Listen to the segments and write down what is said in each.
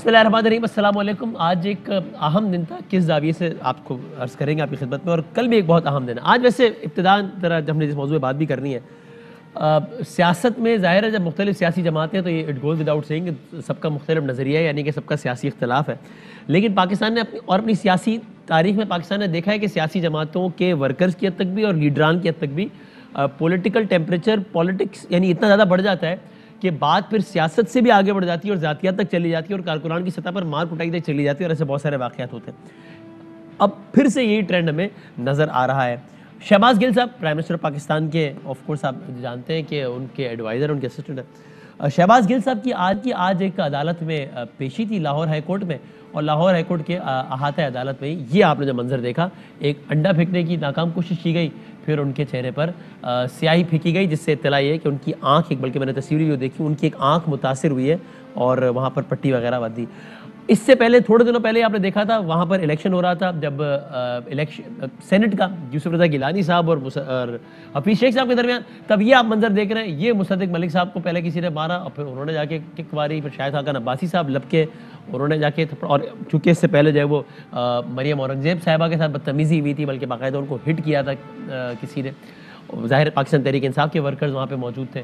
بسم اللہ الرحمن الرحیم، السلام علیکم۔ آج ایک اہم دن تھا، کس زاویے سے آپ کو عرض کریں گے آپ کی خدمت میں، اور کل بھی ایک بہت اہم دن ہے۔ آج ویسے ابتداءً ذرا جب ہم نے جس موضوع پہ بات بھی کرنی ہے، سیاست میں ظاہر ہے جب مختلف سیاسی جماعتیں ہیں تو یہ اٹ گوز وداؤٹ سیئنگ کہ سب کا مختلف نظریہ ہے، یعنی کہ سب کا سیاسی اختلاف ہے۔ لیکن پاکستان نے اپنی سیاسی تاریخ میں پاکستان نے دیکھا ہے کہ سیاسی جماعتوں کے ورکرز کی حد تک بھی اور لیڈران کی حد تک بھی پولیٹیکل ٹیمپریچر پولیٹکس یعنی اتنا زیادہ بڑھ جاتا ہے کہ بات پھر سیاست سے بھی آگے بڑھ جاتی ہے اور ذاتیات تک چلی جاتی ہے اور کارکنان کی سطح پر مار کٹائی تک چلی جاتی ہے، اور ایسے بہت سارے واقعات ہوتے ہیں۔ اب پھر سے یہی ٹرینڈ ہمیں نظر آ رہا ہے۔ شہباز گل صاحب پرائم منسٹر پاکستان کے، آف کورس آپ جانتے ہیں کہ ان کے ایڈوائزر، ان کے اسسٹنٹ ہیں۔ شہباز گل صاحب کی آج ایک عدالت میں پیشی تھی لاہور ہائی کورٹ میں، اور لاہور ہائی کورٹ کے احاطہ عدالت میں یہ آپ نے جو منظر دیکھا، ایک انڈا پھینکنے کی ناکام کوشش کی گئی، پھر ان کے چہرے پر سیاہی پھینکی گئی، جس سے اطلاع یہ ہے کہ ان کی آنکھ، بلکہ میں نے تصویری جو دیکھی، ان کی ایک آنکھ متاثر ہوئی ہے اور وہاں پر پٹی وغیرہ باندھی۔ اس سے پہلے تھوڑے دنوں پہلے آپ نے دیکھا تھا وہاں پر الیکشن ہو رہا تھا، جب الیکشن سینٹ کا یوسف رضا گیلانی صاحب اور حفیظ شیخ صاحب کے درمیان، تب یہ آپ منظر دیکھ رہے ہیں، یہ مصدق ملک صاحب کو پہلے کسی نے مارا اور پھر انہوں نے جا کے کک ماری، پھر شاہد خاقان عباسی صاحب لپ کے انہوں نے جا کے، اور چونکہ اس سے پہلے جو ہے وہ مریم اورنگزیب صاحبہ کے ساتھ بدتمیزی ہوئی تھی، بلکہ باقاعدہ ان کو ہٹ کیا تھا کسی نے، ظاہر پاکستان تحریک انصاف کے ورکرز وہاں پہ موجود تھے۔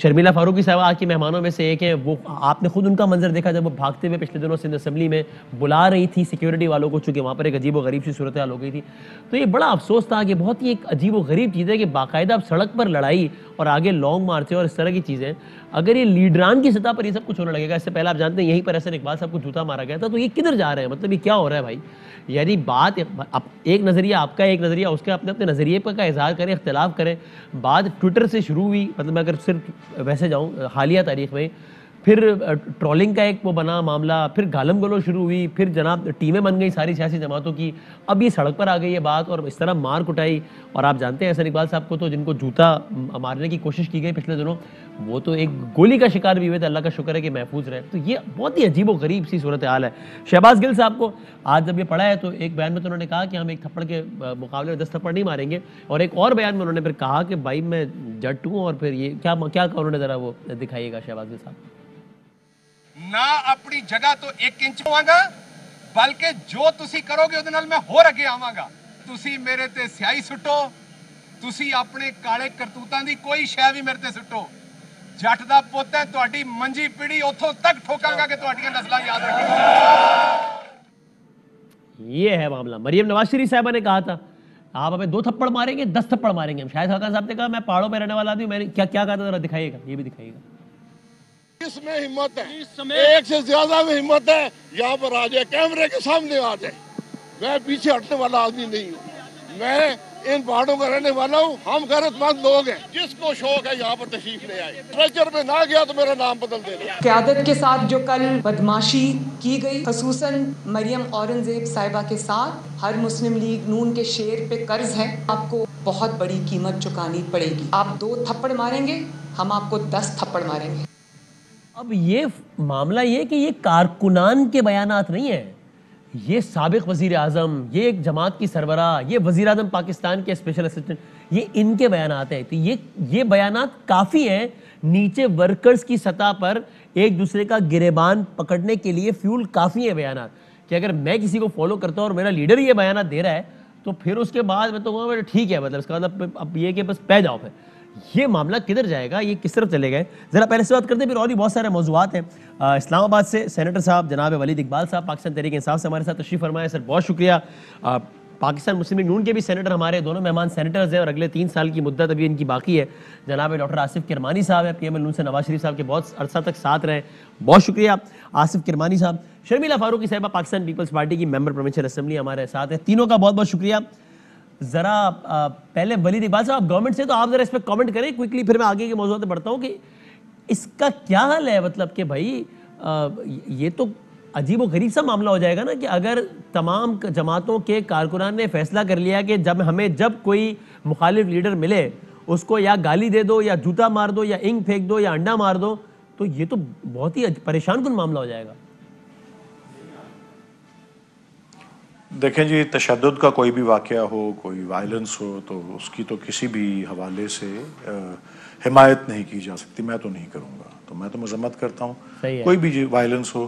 شرمیلہ فاروقی صاحبہ آج کے مہمانوں میں سے ایک ہے، وہ آپ نے خود ان کا منظر دیکھا جب وہ بھاگتے ہوئے پچھلے دنوں سندھ اسمبلی میں بلا رہی تھی سیکیورٹی والوں کو، چونکہ وہاں پر ایک عجیب و غریب سی صورتحال ہو گئی تھی۔ تو یہ بڑا افسوس تھا کہ بہت ہی ایک عجیب و غریب چیز ہے کہ باقاعدہ اب سڑک پر لڑائی اور آگے لانگ مارچیں اور اس طرح کی چیزیں، اگر یہ لیڈران کی سطح پر یہ سب کچھ ہونے لگے گا، اس سے پہلے آپ جانتے ہیں یہیں پر احسن اقبال صاحب کو جوتا مارا گیا تھا، تو یہ کدھر جا رہے ہیں؟ مطلب یہ کیا ہو رہا ہے بھائی؟ یعنی بات ایک نظریہ آپ کا، ایک نظریہ اس کا، اپنے نظریے پر کا اظہار کریں، اختلاف کریں۔ بات ٹویٹر سے شروع ہوئی، مطلب میں اگر صرف ویسے جاؤں حالیہ تاریخ میں، پھر ٹرولنگ کا ایک وہ بنا معاملہ، پھر گالم گلو شروع ہوئی، پھر جناب ٹیمیں بن گئی ساری سیاسی جماعتوں کی، اب یہ سڑک پر آ گئی ہے بات، اور اس طرح مار کٹائی۔ اور آپ جانتے ہیں احسن اقبال صاحب کو تو جن کو جوتا مارنے کی کوشش کی گئی پچھلے دنوں، وہ تو ایک گولی کا شکار بھی ہوئے تھے، اللہ کا شکر ہے کہ محفوظ رہے۔ تو یہ بہت ہی عجیب و غریب سی صورتحال ہے۔ شہباز گل صاحب کو آج جب یہ پڑھا ہے تو ایک بیان میں تو انہوں نے کہا کہ ہم ایک تھپڑ کے مقابلے میں 10 تھپڑ نہیں ماریں گے، اور ایک اور بیان میں انہوں نے پھر کہا کہ بھائی میں جٹ ہوں، اور پھر یہ کیا انہوں نے ذرا وہ دکھائیے گا شہباز گل صاحب۔ نہ اپنی جگہ تو 1 انچ ہوا گا، بلکہ جو تسی کرو گے اودے نال میں ہور اگے آواں گا۔ تسی میرے تے سیاہی سٹو، تسی اپنے کالے کرتوتاں دی کوئی شے بھی میرے تے سٹو، جٹ دا پوت ہے، تہاڈی منجی پیڑھی اتھوں تک ٹھوکاں گا کہ تہاڈیاں نسلاں یاد رکھیں۔ یہ ہے معاملہ۔ مریم نواز شریف صاحبہ نے کہا تھا آپ ہمیں 2 تھپڑ ماریں گے، 10 تھپڑ ماریں گے۔ شاہد خاقان صاحب نے کہا میں پہاڑوں میں رہنے والا آدمی ہوں، میں نے کیا کہا تھا ذرا دکھائیے گا، یہ بھی دکھائیے گا۔ اس میں ہمت ہے، ایک سے زیادہ میں ہمت ہے، یہاں پر آ جائے، کیمرے کے سامنے آ جائے۔ میں پیچھے ہٹنے والا آدمی نہیں ہوں، میں ان پہاڑوں کا رہنے والا ہوں، ہم غیرت مند لوگ ہیں، جس کو شوق ہے یہاں پر تشریف لے آئے۔ ٹریچر میں نہ گیا تو میرا نام بدل دینا۔ قیادت کے ساتھ جو کل بدماشی کی گئی، خصوصاً مریم اورنگزیب صاحبہ کے ساتھ، ہر مسلم لیگ نون کے شیر پہ قرض ہے، آپ کو بہت بڑی قیمت چکانی پڑے گی۔ آپ 2 تھپڑ ماریں گے، ہم آپ کو 10 تھپڑ ماریں گے۔ اب یہ معاملہ یہ کہ یہ کارکنان کے بیانات نہیں ہیں، یہ سابق وزیر اعظم، یہ ایک جماعت کی سربراہ، یہ وزیر اعظم پاکستان کے اسپیشل اسسٹنٹ، یہ ان کے بیانات ہیں۔ تو یہ بیانات کافی ہیں نیچے ورکرز کی سطح پر ایک دوسرے کا گریبان پکڑنے کے لیے، فیول کافی ہیں بیانات، کہ اگر میں کسی کو فالو کرتا ہوں اور میرا لیڈر یہ بیانات دے رہا ہے تو پھر اس کے بعد میں تو کہوں گا ٹھیک ہے، مطلب اس کا مطلب اب یہ کہ بس پہ جاؤ پھر۔ یہ معاملہ کدھر جائے گا، یہ کس طرف چلے گئے؟ ذرا پہلے سے بات کرتے ہیں، پھر اور بھی بہت سارے موضوعات ہیں۔ اسلام آباد سے سینیٹر صاحب جناب ولید اقبال صاحب پاکستان تحریک انصاف سے ہمارے ساتھ تشریف فرمائے۔ سر بہت شکریہ۔ پاکستان مسلم لیگ نون کے بھی سینیٹر، ہمارے دونوں مہمان سینیٹرز ہیں اور اگلے 3 سال کی مدت ابھی ان کی باقی ہے۔ جناب ڈاکٹر آصف کرمانی صاحب ہیں، پی ایم ایل نون سے نواز شریف صاحب کے بہت عرصہ تک ساتھ رہے، بہت شکریہ آصف کرمانی صاحب۔ شرمیلہ فاروقی صاحبہ پاکستان پیپلز پارٹی کی ممبر پروونشل اسمبلی ہمارے ساتھ ہیں، تینوں کا بہت بہت شکریہ۔ ذرا پہلے ولید اقبال صاحب آپ گورنمنٹ سے، تو آپ ذرا اس پہ کامنٹ کریں کوئکلی، پھر میں آگے کے موضوعات پہ بڑھتا ہوں کہ اس کا کیا حل ہے؟ مطلب کہ بھائی یہ تو عجیب و غریب سا معاملہ ہو جائے گا نا، کہ اگر تمام جماعتوں کے کارکنان نے فیصلہ کر لیا کہ جب کوئی مخالف لیڈر ملے اس کو یا گالی دے دو یا جوتا مار دو یا انک پھینک دو یا انڈا مار دو، تو یہ تو بہت ہی پریشان کن معاملہ ہو جائے گا۔ دیکھیں جی، تشدد کا کوئی بھی واقعہ ہو، کوئی وائلنس ہو، تو اس کی تو کسی بھی حوالے سے حمایت نہیں کی جا سکتی، میں تو نہیں کروں گا، تو میں تو مذمت کرتا ہوں۔ کوئی بھی وائلنس ہو،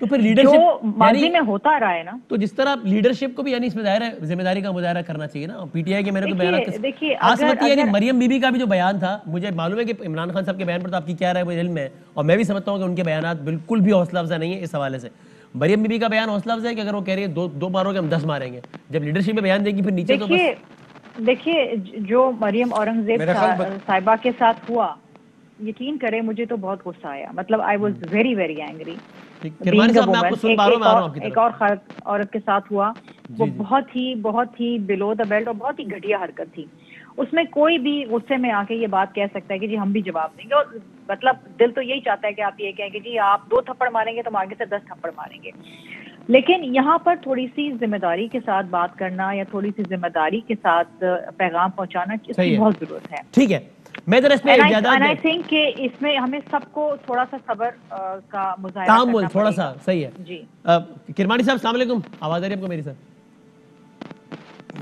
تو پھر جو لیڈرشپ ماضی میں ہوتا رہا ہے نا. تو جس طرح لیڈرشپ کو بھی یعنی اس میں ظاہر ہے ذمہ داری کا مظاہرہ کرنا چاہیے نا. پی ٹی آئی کے میں نے دیکھیے آسمتی یعنی مریم بی بی کا بھی جو بیان تھا, مجھے معلوم ہے کہ عمران خان صاحب کے بیان پر تو آپ کی کیا رائے مجھے علم ہے, اور میں بھی سمجھتا ہوں کہ ان کے بیانات بالکل بھی حوصلہ افزا نہیں ہے اس حوالے سے. مریم بی بی کا بیان حوصلہ افزا ہے کہ اگر وہ کہہ رہی ہے دو مارو گے ہم 10 ماریں گے, جب لیڈرشپ میں بیان دے گی پھر نیچے تو بس. دیکھیے جو مریم اورنگزیب صاحبہ کے ساتھ ہوا, یقین کرے مجھے تو بہت غصہ آیا, مطلب I was very very angry. ایک اور عورت کے ساتھ ہوا, وہ بہت ہی بلو دا بیلٹ اور بہت ہی گھٹیا حرکت تھی. اس میں کوئی بھی غصے میں آ کے یہ بات کہہ سکتا ہے کہ جی ہم بھی جواب دیں گے, اور مطلب دل تو یہی چاہتا ہے کہ آپ یہ کہیں کہ جی آپ 2 تھپڑ ماریں گے تو ہم آگے سے 10 تھپڑ ماریں گے. لیکن یہاں پر تھوڑی سی ذمہ داری کے ساتھ بات کرنا یا تھوڑی سی ذمہ داری کے ساتھ پیغام پہنچانا اس کی بہت ضرورت ہے. ٹھیک ہے, میں ذرا اس پہ I think کہ اس میں ہمیں سب کو تھوڑا سا صبر کا مظاہرہ تعامل تھوڑا سا صحیح ہے. جی کرمانی صاحب السلام علیکم, آواز آ رہی ہے آپ کو میری سر؟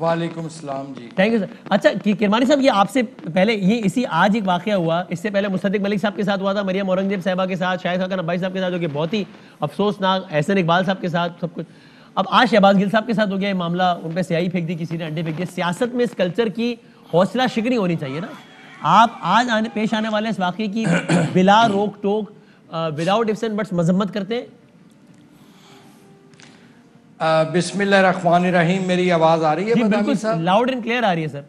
وعلیکم السلام جی. Thank you sir. اچھا کرمانی صاحب, یہ آپ سے پہلے یہ اسی آج ایک واقعہ ہوا, اس سے پہلے مصدق ملک صاحب کے ساتھ ہوا تھا, مریم اورنگزیب صاحبہ کے ساتھ, شاہد خاقان عباسی صاحب کے ساتھ, جو کہ بہت ہی افسوسناک, احسن اقبال صاحب کے ساتھ سب کچھ. اب آج شہباز گل صاحب کے ساتھ ہو گیا یہ معاملہ, ان پہ سیاہی پھینک دی, کسی نے انڈے پھینک دیے. سیاست میں اس کلچر کی حوصلہ شکنی ہونی چاہیے نا. آپ آج پیش آنے والے اس واقعے کی بلا روک ٹوک وداؤٹ ifs and buts مذمت کرتے ہیں. بسم اللہ الرحمن الرحیم. میری آواز آ رہی ہے بدامی صاحب؟ لاؤڈ اینڈ کلیئر آ رہی ہے سر.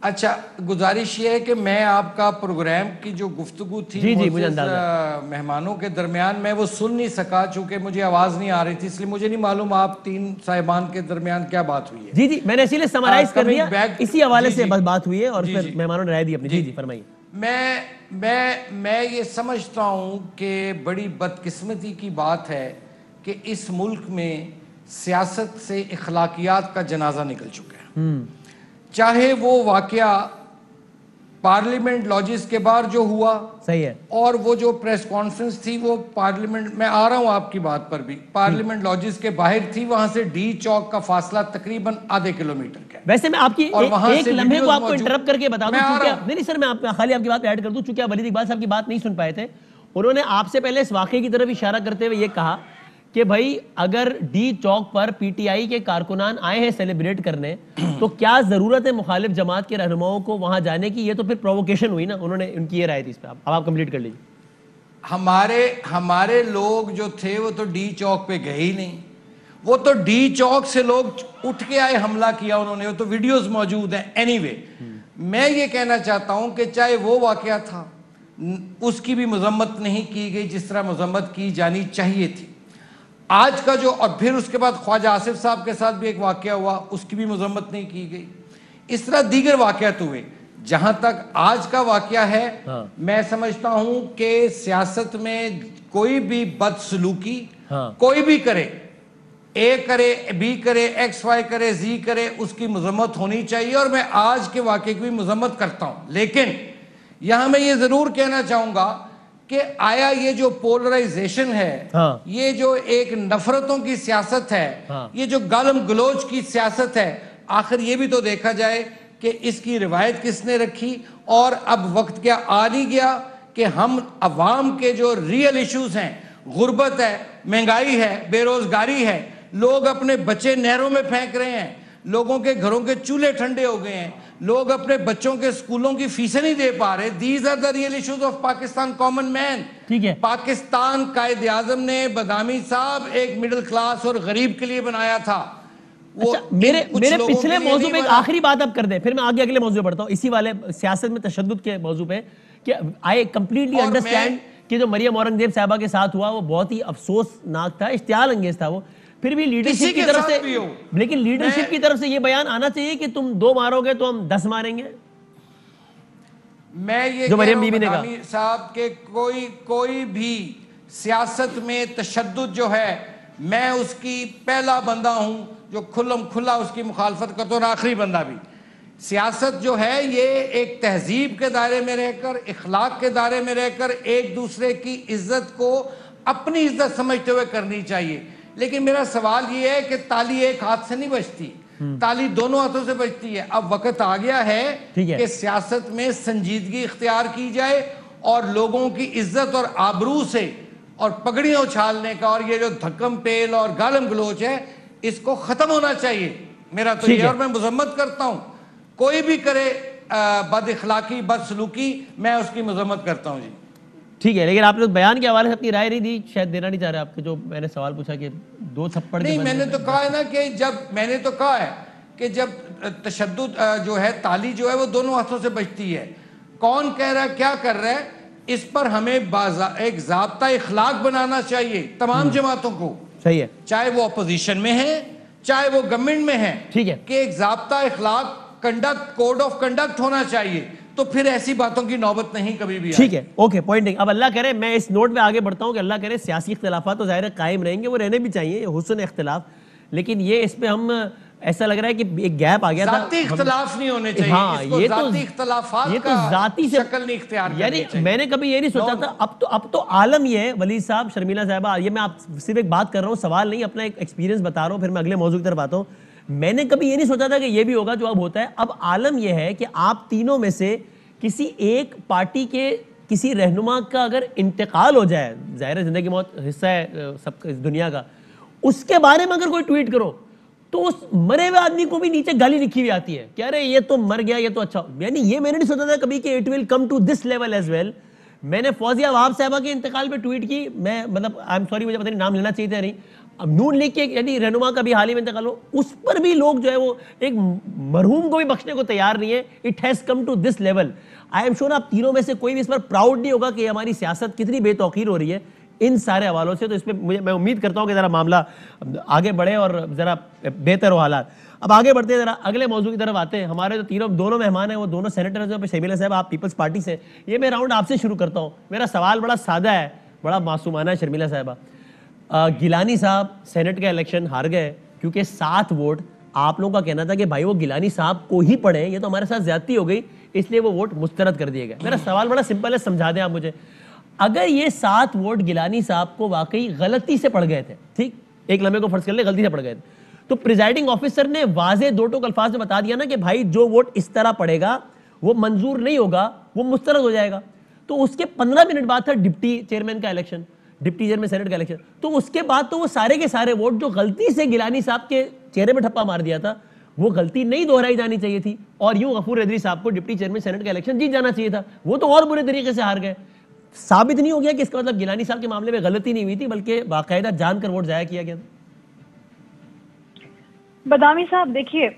اچھا, گزارش یہ ہے کہ میں آپ کا پروگرام کی جو گفتگو تھی مہمانوں کے درمیان میں وہ سن نہیں سکا, چونکہ مجھے آواز نہیں آ رہی تھی, اس لیے مجھے نہیں معلوم آپ 3 صاحبان کے درمیان کیا بات ہوئی ہے. جی میں نے اسی لیے سمرائز کر دیا, اسی حوالے سے بس بات ہوئی ہے اور اس پر مہمانوں نے رائے دی اپنی. جی فرمائیے. میں یہ سمجھتا ہوں کہ بڑی بدقسمتی کی بات ہے کہ اس ملک میں سیاست سے اخلاقیات کا جنازہ نکل چکا ہے. چاہے وہ واقعہ پارلیمنٹ لاجز کے بعد جو ہوا, صحیح ہے, اور وہ جو پریس کانفرنس تھی وہ پارلیمنٹ میں آ رہا ہوں آپ کی بات پر بھی, پارلیمنٹ لاجز کے باہر تھی, وہاں سے ڈی چوک کا فاصلہ تقریباً آدھے کلومیٹر کا. ویسے میں آپ کی ایک لمحے کو آپ کو انٹرپٹ کر کے بتا دوں, نہیں سر میں خالی آپ کی بات ایڈ کر دوں, چونکہ ولید اقبال صاحب کی بات نہیں سن پائے تھے. انہوں نے آپ سے پہلے اس واقعے کی طرف اشارہ کرتے ہوئے یہ کہا کہ بھائی اگر D Chowk per P T I کے کارکنان آئے ہیں سیلیبریٹ کرنے, تو کیا ضرورت ہے مخالف جماعت کے رہنماؤں کو وہاں جانے کی؟ یہ تو پھر پرووکیشن ہوئی نا. انہوں نے ان کی یہ رائے تھی اس پہ. اب آپ کمپلیٹ کر لیجیے. ہمارے لوگ جو تھے وہ تو ڈی چوک پہ گئے ہی نہیں, وہ تو ڈی چوک سے لوگ اٹھ کے آئے, حملہ کیا انہوں نے, وہ تو ویڈیوز موجود ہیں. اینی وے, میں یہ کہنا چاہتا ہوں کہ چاہے وہ واقعہ تھا, اس کی بھی مذمت نہیں کی گئی جس طرح مذمت کی جانی چاہیے تھی. آج کا جو, اور پھر اس کے بعد خواجہ آصف صاحب کے ساتھ بھی ایک واقعہ ہوا, اس کی بھی مذمت نہیں کی گئی. اس طرح دیگر واقعات ہوئے. جہاں تک آج کا واقعہ ہے, میں سمجھتا ہوں کہ سیاست میں کوئی بھی بدسلوکی کوئی بھی کرے, اے کرے, بی کرے, ایکس وائی کرے, زی کرے, اس کی مذمت ہونی چاہیے, اور میں آج کے واقعے کی بھی مذمت کرتا ہوں. لیکن یہاں میں یہ ضرور کہنا چاہوں گا کہ آیا یہ جو پولرائزیشن ہے, یہ جو ایک نفرتوں کی سیاست ہے, یہ جو گالم گلوچ کی سیاست ہے, آخر یہ بھی تو دیکھا جائے کہ اس کی روایت کس نے رکھی. اور اب وقت کیا آ نہیں گیا کہ ہم عوام کے جو ریئل ایشوز ہیں, غربت ہے, مہنگائی ہے, بے روزگاری ہے, لوگ اپنے بچے نہروں میں پھینک رہے ہیں, لوگوں کے گھروں کے چولہے ٹھنڈے ہو گئے ہیں, لوگ اپنے بچوں کے سکولوں کی فیسیں نہیں دے پا رہے. These are the real issues of Pakistan common man. Pakistan Quaid Azam نے بدامی صاحب ایک مڈل کلاس اور غریب کے لیے بنایا تھا. میرے پچھلے موضوع پہ ایک آخری بات اب کر دیں, پھر میں آگے اگلے موضوع پڑھتا ہوں, اسی والے سیاست میں تشدد کے موضوع پہ, کہ I completely understand کہ جو مریم اورنگزیب صاحبہ کے ساتھ ہوا وہ بہت ہی افسوسناک تھا, اشتعال انگیز تھا وہ. پھر بھی لیڈرشپ کی طرف سے, لیکن لیڈرشپ کی طرف سے یہ بیان آنا چاہیے کہ تم 2 مارو گے تو ہم 10 ماریں گے. میں یہ کہہ رہا ہوں بدامی صاحب کہ کوئی بھی سیاست میں تشدد جو ہے, میں اس کی پہلا بندہ ہوں جو کھلم کھلا اس کی مخالفت کرتا ہوں, اور آخری بندہ بھی. سیاست جو ہے یہ ایک تہذیب کے دائرے میں رہ کر, اخلاق کے دائرے میں رہ کر ایک دوسرے کی عزت کو اپنی عزت سمجھتے ہوئے کرنی چاہیے. لیکن میرا سوال یہ ہے کہ تالی ایک ہاتھ سے نہیں بجتی, تالی دونوں ہاتھوں سے بجتی ہے. اب وقت آ گیا ہے کہ سیاست میں سنجیدگی اختیار کی جائے, اور لوگوں کی عزت اور آبرو سے اور پگڑیاں اچھالنے کا اور یہ جو دھکم پیل اور گالم گلوچ ہے اس کو ختم ہونا چاہیے میرا تو یہ. اور میں مذمت کرتا ہوں کوئی بھی کرے بد اخلاقی بد سلوکی میں اس کی مذمت کرتا ہوں جی. ٹھیک ہے لیکن آپ نے بیان کے حوالے سے اپنی رائے نہیں دی, شاید دینا نہیں چاہ رہے آپ کے جو میں نے سوال پوچھا کہ 2 تھپڑ نہیں میں نے تو کہا ہے نا کہ جب میں نے تو کہا ہے کہ جب تشدد جو ہے تالی جو ہے وہ دونوں ہاتھوں سے بجتی ہے, کون کہہ رہا ہے کیا کر رہا ہے اس پر ہمیں ایک ضابطہ اخلاق بنانا چاہیے تمام جماعتوں کو. صحیح ہے, چاہے وہ اپوزیشن میں ہیں چاہے وہ گورنمنٹ میں ہیں, ٹھیک ہے, کہ ایک ضابطہ اخلاق کنڈکٹ کوڈ آف کنڈکٹ ہونا چاہیے, تو پھر ایسی باتوں کی نوبت نہیں کبھی بھی. ٹھیک ہے, اوکے, پوائنٹنگ. اب اللہ کرے میں اس نوٹ پہ آگے بڑھتا ہوں کہ اللہ کرے سیاسی اختلافات تو ظاہر قائم رہیں گے, وہ رہنے بھی چاہیے, حسن اختلاف, لیکن یہ اس پہ ہم ایسا لگ رہا ہے کہ ایک گیپ آ گیا تھا. ذاتی اختلاف نہیں ہونے چاہیے. ہاں یہ تو ذاتی اختلافات یہ تو ذاتی سے شکل نہیں اختیار کرنی یعنی چاہیے. میں نے کبھی یہ نہیں سوچا تھا, اب تو عالم یہ ہے ولید صاحب, شرمیلا صاحبہ, یہ میں آپ صرف ایک بات کر رہا ہوں, سوال نہیں, اپنا ایک ایکسپیرینس بتا رہا ہوں, پھر میں اگلے موضوع کی طرف آتا ہوں. میں نے کبھی یہ نہیں سوچا تھا کہ یہ بھی ہوگا جو اب ہوتا ہے. اب عالم یہ ہے کہ آپ تینوں میں سے کسی ایک پارٹی کے کسی رہنما کا اگر انتقال ہو جائے, ظاہر زندگی موت حصہ ہے سب دنیا کا, اس کے بارے میں اگر کوئی ٹویٹ کرو تو اس مرے ہوئے آدمی کو بھی نیچے گالی لکھی ہوئی آتی ہے کہ ارے یہ تو مر گیا, یہ تو اچھا. یعنی یہ میں نے نہیں سوچا تھا کبھی کہ it will come to this level as well. میں نے فوزیہ وہاب صاحبہ کے انتقال پہ ٹویٹ کی, میں مطلب آئی ایم سوری مجھے پتہ نہیں نام لینا چاہیے تھا نہیں, اب نون لیگ کے یعنی رہنما کا بھی حال ہی میں انتقال ہو, اس پر بھی لوگ جو ہے وہ ایک مرحوم کو بھی بخشنے کو تیار نہیں ہے. It has come to this level. I am sure آپ تینوں میں سے کوئی بھی اس پر پراؤڈ نہیں ہوگا کہ ہماری سیاست کتنی بے توقیر ہو رہی ہے ان سارے حوالوں سے. تو اس پہ میں امید کرتا ہوں کہ ذرا معاملہ آگے بڑھے اور ذرا بہتر ہو حالات. اب آگے بڑھتے ہیں, ذرا اگلے موضوع کی طرف آتے ہیں. ہمارے جو دونوں مہمان ہیں وہ دونوں سینیٹرز ہیں. شرمیلا صاحب آپ پیپلز پارٹی سے, یہ میں راؤنڈ آپ سے شروع کرتا ہوں. میرا سوال بڑا سادہ ہے, بڑا معصومانہ ہے. شرمیلا صاحبہ, گیلانی صاحب سینٹ کا الیکشن ہار گئے کیونکہ 7 ووٹ, آپ لوگوں کا کہنا تھا کہ بھائی وہ گیلانی صاحب کو ہی پڑھیں, یہ تو ہمارے ساتھ زیادتی ہو گئی, اس لیے وہ ووٹ مسترد کر دیے گئے. میرا سوال بڑا سمپل ہے, سمجھا دیں آپ مجھے, اگر یہ 7 ووٹ گیلانی صاحب کو واقعی غلطی سے پڑ گئے تھے, ٹھیک, ایک لمحے کو فرض کر لیں غلطی سے پڑ گئے تھے, تو پریزائڈنگ آفیسر نے واضح 2 ٹوک الفاظ میں بتا دیا نا کہ بھائی جو ووٹ اس طرح پڑے گا وہ منظور نہیں ہوگا, وہ مسترد ہو جائے گا. تو اس کے 15 منٹ بعد تھا ڈپٹی چیئرمین کا الیکشن, ڈپٹی چیئرمین سینٹ کا الیکشن. تو اس کے بعد تو وہ سارے کے سارے ووٹ جو غلطی سے گیلانی صاحب کے چہرے پہ ٹھپا مار دیا تھا, وہ غلطی نہیں دہرائی جانی چاہیے تھی, اور یوں غفور ریدری صاحب کو ڈپٹی چیئرمین سینٹ کا الیکشن جیت جانا چاہیے تھا. وہ تو اور برے طریقے سے ہار گئے. ثابت نہیں ہو گیا کہ اس کا مطلب گیلانی صاحب کے معاملے میں غلطی نہیں ہوئی تھی بلکہ باقاعدہ جان کر ووٹ ضائع کیا گیا تھا. بدامی صاحب دیکھیے,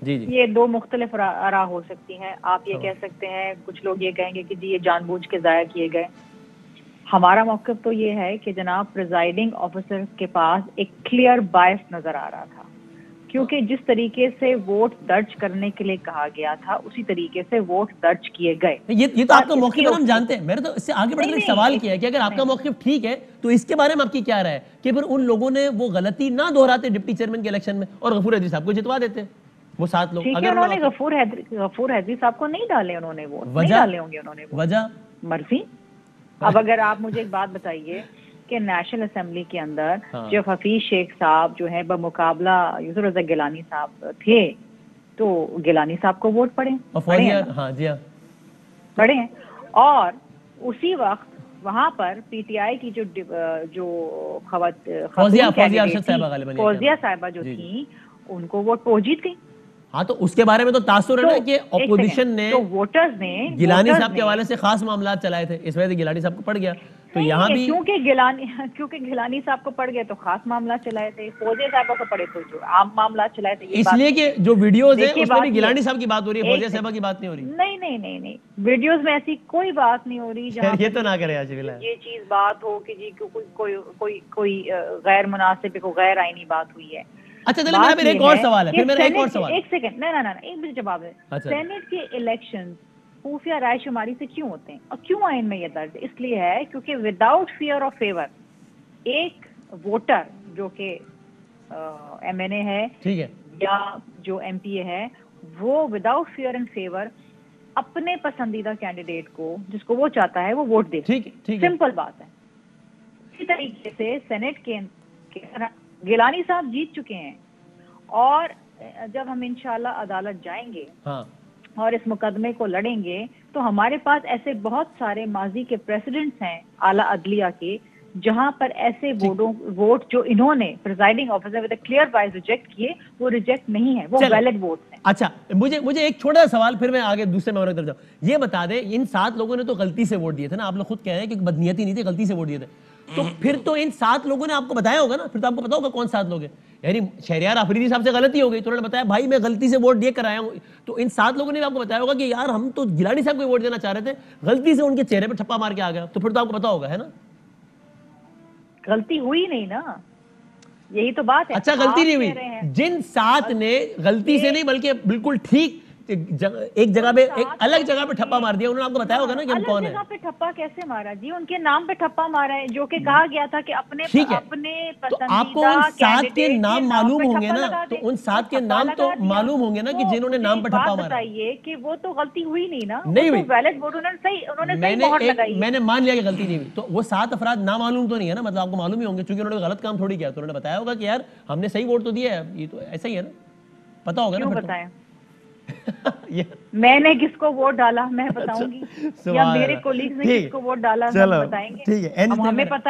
جی یہ 2 مختلف آراء ہو سکتی ہیں. آپ یہ کہہ سکتے ہیں, کچھ لوگ یہ کہیں گے کہ جی یہ جان بوجھ کے ضائع کیے گئے. ہمارا موقف تو یہ ہے کہ جناب پریزائڈنگ آفیسر کے پاس ایک کلیئر بائس نظر آ رہا تھا, کیونکہ جس طریقے سے ووٹ درج کرنے کے لیے کہا گیا تھا اسی طریقے سے ووٹ درج کیے گئے. یہ تو آپ کا موقف ہم جانتے ہیں. میں نے تو اس سے آگے بڑھ کر ایک سوال کیا ہے کہ اگر آپ کا موقف ٹھیک ہے تو اس کے بارے میں آپ کی کیا رائے ہے کہ پھر ان لوگوں نے وہ غلطی نہ دہراتے ڈپٹی چیئرمین کے الیکشن میں اور غفور حیدری صاحب کو جتوا دیتے وہ 7 لوگ. ٹھیک ہے, انہوں نے غفور حیدری صاحب کو نہیں ڈالے, انہوں نے ووٹ نہیں ڈالے ہوں گے, انہوں نے وجہ مرضی. اب اگر آپ مجھے ایک بات بتائیے کہ نیشنل اسمبلی کے اندر جب حفیظ شیخ صاحب جو ہے بمقابلہ یوسف رضا گیلانی صاحب تھے تو گیلانی صاحب کو ووٹ پڑے ہیں, اور اسی وقت وہاں پر پی ٹی آئی کی جو فوزیہ صاحبہ جو تھیں ان کو ووٹ پہنچ گئی. ہاں تو اس کے بارے میں تو تاثر ہے نا کہ اپوزیشن نے گیلانی صاحب کے حوالے سے خاص معاملات چلائے تھے, اس وجہ سے گیلانی صاحب کو پڑ گیا. تو یہاں بھی کیونکہ گیلانی صاحب کو پڑ گئے تو خاص معاملات چلائے تھے, فوزیہ صاحبہ کو پڑے تو جو عام معاملات چلائے تھے. اس لیے کہ جو ویڈیوز ہیں اس میں بھی گیلانی صاحب کی بات ہو رہی ہے, فوزیہ صاحبہ کی بات نہیں ہو رہی. نہیں, ویڈیوز میں ایسی کوئی بات نہیں ہو رہی جہاں یہ تو نہ کرے یہ چیز بات ہو کہ جی کوئی غیر مناسب کوئی غیر آئینی بات ہوئی ہے. اچھا چلیں میرا پھر ایک اور سوال ہے, پھر میرا ایک اور سوال. ایک سیکنڈ, ایک مجھے جواب ہے. سینٹ کے الیکشن خفیہ رائے شماری سے کیوں ہوتے ہیں اور کیوں آئین میں یہ درج ہے؟ اس لیے ہے کیونکہ وداؤٹ فیئر آف فیور ایک ووٹر جو کہ ایم این اے ہے یا جو ایم پی اے ہے وہ وداؤٹ فیئر اینڈ فیور اپنے پسندیدہ کینڈیڈیٹ کو جس کو وہ چاہتا ہے وہ ووٹ دے. سمپل بات ہے. اسی طریقے سے سینٹ کے گیلانی صاحب جیت چکے ہیں, اور جب ہم انشاءاللہ عدالت جائیں گے اور اس مقدمے کو لڑیں گے تو ہمارے پاس ایسے بہت سارے ماضی کے پریسیڈنٹس ہیں اعلیٰ عدلیہ کے جہاں پر ایسے ووٹ جو انہوں نے presiding officer with a clear wise reject کیے وہ ریجیکٹ نہیں ہے, وہ ویلڈ ووٹس ہیں. اچھا مجھے ایک چھوٹا سا سوال, پھر میں آگے دوسرے ممبر کی طرف جاؤں. یہ بتا دیں ان 7 لوگوں نے تو غلطی سے ووٹ دیے تھے نا, آپ لوگ خود کہہ رہے ہیں کہ بدنیتی نہیں تھی, غلطی سے ووٹ دیے تھے, تو پھر تو ان 7 لوگوں نے آپ کو بتایا ہوگا نا, پھر تو آپ کو پتا ہوگا کون 7 لوگ ہیں. یعنی شہریار آفریدی صاحب سے غلطی ہو گئی تو انہوں نے بتایا بھائی میں غلطی سے ووٹ دے کر آیا ہوں, تو ان 7 لوگوں نے بھی آپ کو بتایا ہوگا کہ یار ہم تو گیلانی صاحب کو ووٹ دینا چاہ رہے تھے, غلطی سے ان کے چہرے پہ ٹھپا مار کے آ گیا, تو پھر تو آپ کو پتا ہوگا, ہے نا؟ غلطی ہوئی نہیں نا, یہی تو بات ہے. اچھا غلطی نہیں ہوئی, جن 7 نے غلطی سے نہیں بلکہ بالکل ٹھیک ایک جگہ پہ ایک الگ جگہ پہ ٹھپا مار دیا, انہوں نے آپ کو بتایا ہوگا نا کہ ہم کون ہیں. الگ جگہ پہ ٹھپا کیسے مارا جی؟ ان کے نام پہ ٹھپا مارا ہے, جو کہ کہا گیا تھا کہ اپنے تو آپ کو ان 7 کے نام معلوم ہوں گے نا, تو ان 7 کے نام تو معلوم ہوں گے نا کہ جنہوں نے نام پہ ٹھپا مارا. بتائیے کہ وہ تو غلطی ہوئی نہیں نا, نہیں ہوئی, ویلڈ ووٹ انہوں نے صحیح مہر لگائی. میں نے مان لیا کہ غلطی نہیں ہوئی, تو وہ 7 افراد نامعلوم تو نہیں ہے نا, مطلب آپ کو معلوم ہی ہوں گے, چونکہ انہوں نے غلط کام تھوڑی کیا, تو انہوں نے بتایا ہوگا کہ یار ہم نے صحیح ووٹ تو دیا ہے, یہ تو ایسا ہی ہے نا, پتا ہوگا نا. بتایا میں نے کس کو ووٹ ڈالا میں بتاؤں گی, یا میرے کولیگز نے کس کو ووٹ ڈالا بتائیں گے. ہمیں پتہ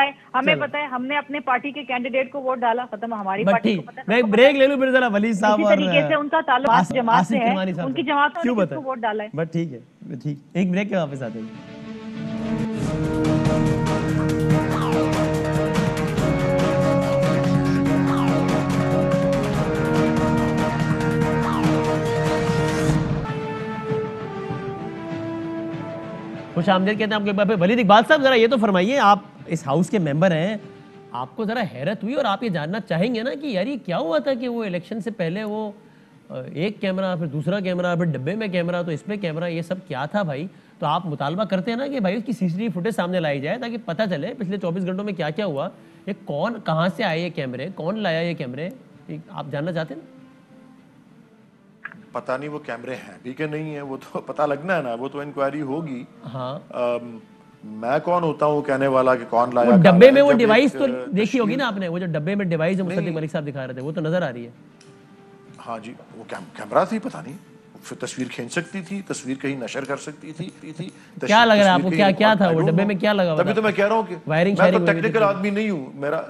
ہے ہم نے اپنے پارٹی کے کینڈیڈیٹ کو ووٹ ڈالا, ختم. ہماری پارٹی کو پتہ ہے. میں بریک لے لوں پھر ذرا ولی صاحب, اسی طریقے سے ان کا تعلق جماعت سے ہے, ان کی جماعت نے کس کو ووٹ ڈالا ہے. بس ٹھیک ہے, ٹھیک, ایک بریک کے واپس آتے ہیں. خوش آمدید کہتے ہیں آپ کے بابے. ولید اقبال صاحب ذرا یہ تو فرمائیے, آپ اس ہاؤس کے ممبر ہیں, آپ کو ذرا حیرت ہوئی اور آپ یہ جاننا چاہیں گے نا کہ یار یہ کیا ہوا تھا کہ وہ الیکشن سے پہلے وہ ایک کیمرہ, پھر دوسرا کیمرہ, پھر ڈبے میں کیمرہ, تو اس پہ کیمرہ, یہ سب کیا تھا بھائی؟ تو آپ مطالبہ کرتے ہیں نا کہ بھائی اس کی CCTV فوٹیج سامنے لائی جائے تاکہ پتہ چلے پچھلے 24 گھنٹوں میں کیا کیا ہوا, یہ کون کہاں سے آئے یہ کیمرے, کون لایا یہ کیمرے, آپ جاننا چاہتے ہیں؟ پتہ نہیں وہ کیمرے ہیں بھی کہ نہیں ہیں, وہ تو پتہ لگنا ہے نا, وہ تو انکوائری ہوگی. ہاں میں کون ہوتا ہوں کہنے والا کہ کون لایا. ڈبے میں وہ ڈیوائس تو دیکھی ہوگی نا آپ نے, وہ جو ڈبے میں ڈیوائس جو مصدق ملک صاحب دکھا رہے تھے وہ تو نظر آ رہی ہے. ہاں جی, وہ کیمرہ تھی, پتہ نہیں, پھر تصویر کھینچ سکتی تھی, تصویر کہیں نشر کر سکتی تھی. کیا لگ رہا ہے آپ کو, کیا تھا وہ ڈبے میں, کیا لگا ہوا؟ تبھی تو میں کہہ رہا ہوں کہ میں تو ٹیکنیکل آدمی نہیں ہوں, میرا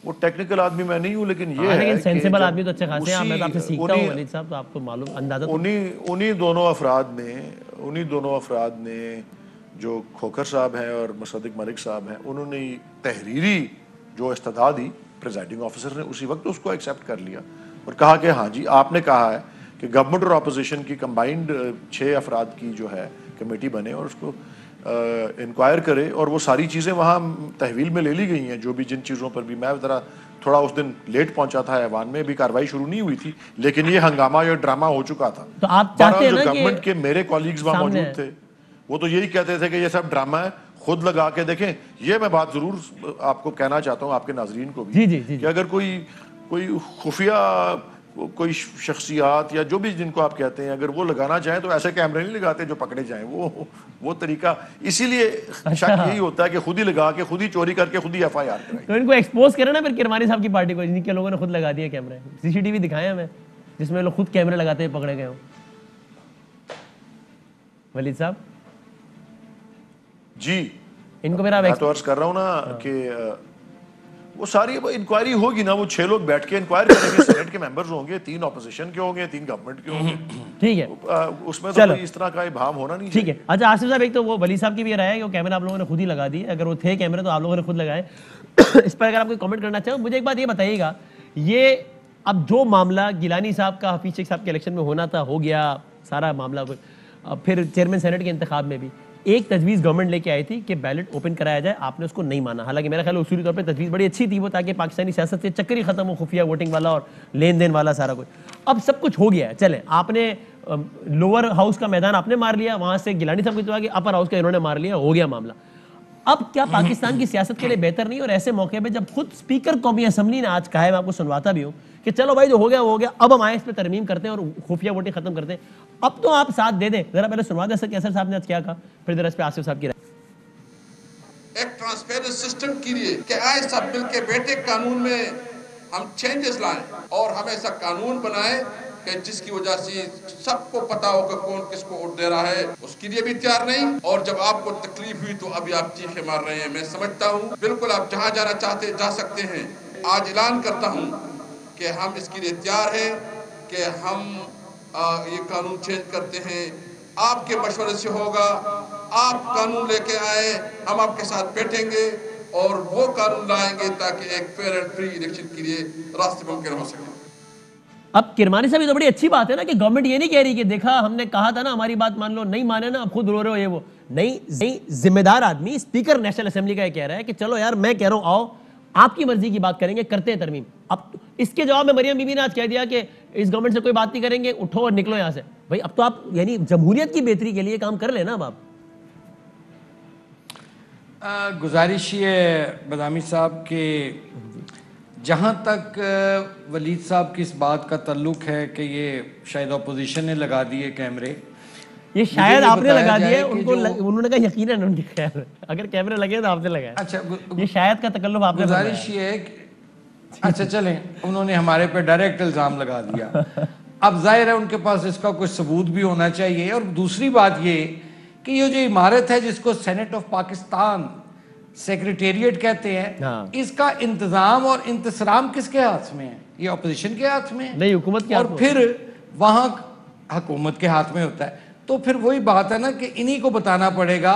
وہ ٹیکنیکل آدمی میں نہیں ہوں, لیکن یہ ہے لیکن سینسیبل آدمی تو اچھے خاصے ہیں, میں تو آپ سے سیکھتا ہوں ولید صاحب, تو آپ کو معلوم اندازہ انہی دونوں افراد نے جو کھوکھر صاحب ہیں اور مصدق ملک صاحب ہیں, انہوں نے تحریری جو استدعا دی پریزائڈنگ آفیسر نے, اسی وقت اس کو ایکسیپٹ کر لیا اور کہا کہ ہاں جی آپ نے کہا ہے کہ گورنمنٹ اور اپوزیشن کی کمبائنڈ 6 افراد کی جو ہے کمیٹی بنے اور اس کو انکوائر کرے, اور وہ ساری چیزیں وہاں تحویل میں لے لی گئی ہیں, جو بھی جن چیزوں پر بھی. میں ذرا تھوڑا اس دن لیٹ پہنچا تھا ایوان میں, بھی کاروائی شروع نہیں ہوئی تھی, لیکن یہ ہنگامہ یا ڈرامہ ہو چکا تھا. تو آپ چاہتے ہیں نا کہ گورنمنٹ کے میرے کولیگز وہاں موجود تھے, وہ تو یہی کہتے تھے کہ یہ سب ڈرامہ ہے, خود لگا کے دیکھیں. یہ میں بات ضرور آپ کو کہنا چاہتا ہوں, آپ کے ناظرین کو بھی, کہ اگر کوئی خفیہ کوئی شخصیات یا جو بھی جن کو آپ کہتے ہیں اگر وہ لگانا چاہیں تو ایسے کیمرے نہیں لگاتے جو پکڑے جائیں, وہ طریقہ. اسی لیے شک یہی ہوتا ہے کہ خود ہی لگا کے, خود ہی چوری کر کے, خود ہی FIR کرائیں. تو ان کو ایکسپوز کریں نا پھر کرمانی صاحب کی پارٹی کو, جن کے لوگوں نے خود لگا دیا کیمرے. CCTV دکھائیں ہمیں جس میں لوگ خود کیمرے لگاتے ہوئے پکڑے گئے ہوں. ولید صاحب جی, ان کو میرا میں تو عرض کر رہا ہوں نا کہ وہ ساری انکوائری ہوگی نا, وہ 6 لوگ بیٹھ کے انکوائر کریں گے, سینیٹ کے ممبرز ہوں گے, 3 اپوزیشن کے ہوں گے, 3 گورنمنٹ کے ہوں گے. ٹھیک ہے, اس میں تو اس طرح کا ابہام ہونا نہیں. ٹھیک ہے. اچھا آصف صاحب, ایک تو وہ ولی صاحب کی بھی یہ رائے ہے کہ وہ کیمرہ آپ لوگوں نے خود ہی لگا دی, اگر وہ تھے کیمرے تو آپ لوگوں نے خود لگائے. اس پر اگر آپ کوئی کامنٹ کرنا چاہو, مجھے ایک بات یہ بتائیے گا, یہ اب جو معاملہ گیلانی صاحب کا حفیظ شیخ صاحب کے الیکشن میں ہونا تھا ہو گیا سارا معاملہ, پھر چیئرمین سینٹ کے انتخاب میں بھی ایک تجویز گورنمنٹ لے کے آئی تھی کہ بیلٹ اوپن کرایا جائے, آپ نے اس کو نہیں مانا. حالانکہ میرا خیال اصولی طور پہ تجویز بڑی اچھی تھی وہ, تاکہ پاکستانی سیاست سے چکر ہی ختم ہو, خفیہ ووٹنگ والا اور لین دین والا سارا کچھ. اب سب کچھ ہو گیا ہے, چلیں آپ نے لوور ہاؤس کا میدان آپ نے مار لیا, وہاں سے گیلانی صاحب کی تو آگے اپر ہاؤس کا انہوں نے مار لیا, ہو گیا معاملہ. اب کیا پاکستان کی سیاست کے لیے بہتر نہیں, اور ایسے موقع پہ جب خود اسپیکر قومی اسمبلی نے آج کہا ہے, میں آپ کو سنواتا بھی ہوں کہ چلو بھائی جو ہو گیا وہ ہو گیا, اب ہم آئے اس پہ ترمیم کرتے ہیں اور خفیہ ووٹنگ ختم کرتے ہیں, اب تو آپ ساتھ دے دیں. ذرا پہلے سنوا دیں کہ اسد صاحب نے آج کیا کہا, پھر ذرا اس پہ آصف صاحب کی رائے. ایک ٹرانسپیرنٹ سسٹم کے لیے کہ آئے سب مل کے بیٹھے قانون میں ہم چینجز لائیں اور ہم ایسا قانون بنائیں کہ جس کی وجہ سے سب کو پتا ہو کہ کون کس کو ووٹ دے رہا ہے، اس کے لیے بھی تیار نہیں. اور جب آپ کو تکلیف ہوئی تو ابھی آپ چیخیں مار رہے ہیں. میں سمجھتا ہوں بالکل آپ جہاں جانا چاہتے جا سکتے ہیں. آج اعلان کرتا ہوں کہ ہم اس کے لیے تیار ہیں کہ ہم یہ قانون چینج کرتے ہیں. آپ کے مشورے سے ہوگا. آپ قانون لے کے آئے، ہم آپ کے ساتھ بیٹھیں گے اور وہ قانون لائیں گے تاکہ ایک فیئر اینڈ فری الیکشن کے لیے راستے ممکن ہو سکے. اب کرمانی صاحب یہ تو بڑی اچھی بات ہے نا کہ گورنمنٹ یہ نہیں کہہ رہی کہ دیکھا ہم نے کہا تھا نا ہماری بات مان لو، نہیں مانے نا اب خود رو رہے ہو یہ وہ. نہیں، ذمہ دار آدمی اسپیکر نیشنل اسمبلی کا یہ کہہ رہا ہے کہ چلو یار میں کہہ رہا ہوں آؤ آپ کی مرضی کی بات کریں گے، کرتے ہیں ترمیم. اب اس کے جواب میں مریم بی بی نے آج کہہ دیا کہ اس گورنمنٹ سے کوئی بات نہیں کریں گے، اٹھو اور نکلو یہاں سے. بھائی اب تو آپ یعنی جمہوریت کی بہتری کے لیے کام کر لیں نا. اب آپ گزارش یہ ہے بدامی صاحب کہ جہاں تک ولید صاحب کی اس بات کا تعلق ہے کہ یہ شاید اپوزیشن نے لگا دیے کیمرے، یہ شاید آپ نے لگا دیے، انہوں نے کہا یقیناً ان کی خیر اگر کیمرے لگے تو آپ نے لگائے. اچھا یہ شاید کا تکلف آپ نے. گزارش یہ ہے کہ اچھا چلیں انہوں نے ہمارے پہ ڈائریکٹ الزام لگا دیا. اب ظاہر ہے ان کے پاس اس کا کوئی ثبوت بھی ہونا چاہیے. اور دوسری بات یہ کہ یہ جو عمارت ہے جس کو سینٹ آف پاکستان سیکریٹریٹ کہتے ہیں، اس کا انتظام اور انتظام کس کے ہاتھ میں ہے؟ یہ اپوزیشن کے ہاتھ میں ہے، نہیں حکومت کے ہاتھ میں. اور پھر وہاں حکومت کے ہاتھ میں ہوتا ہے. تو پھر وہی بات ہے نا کہ انہی کو بتانا پڑے گا.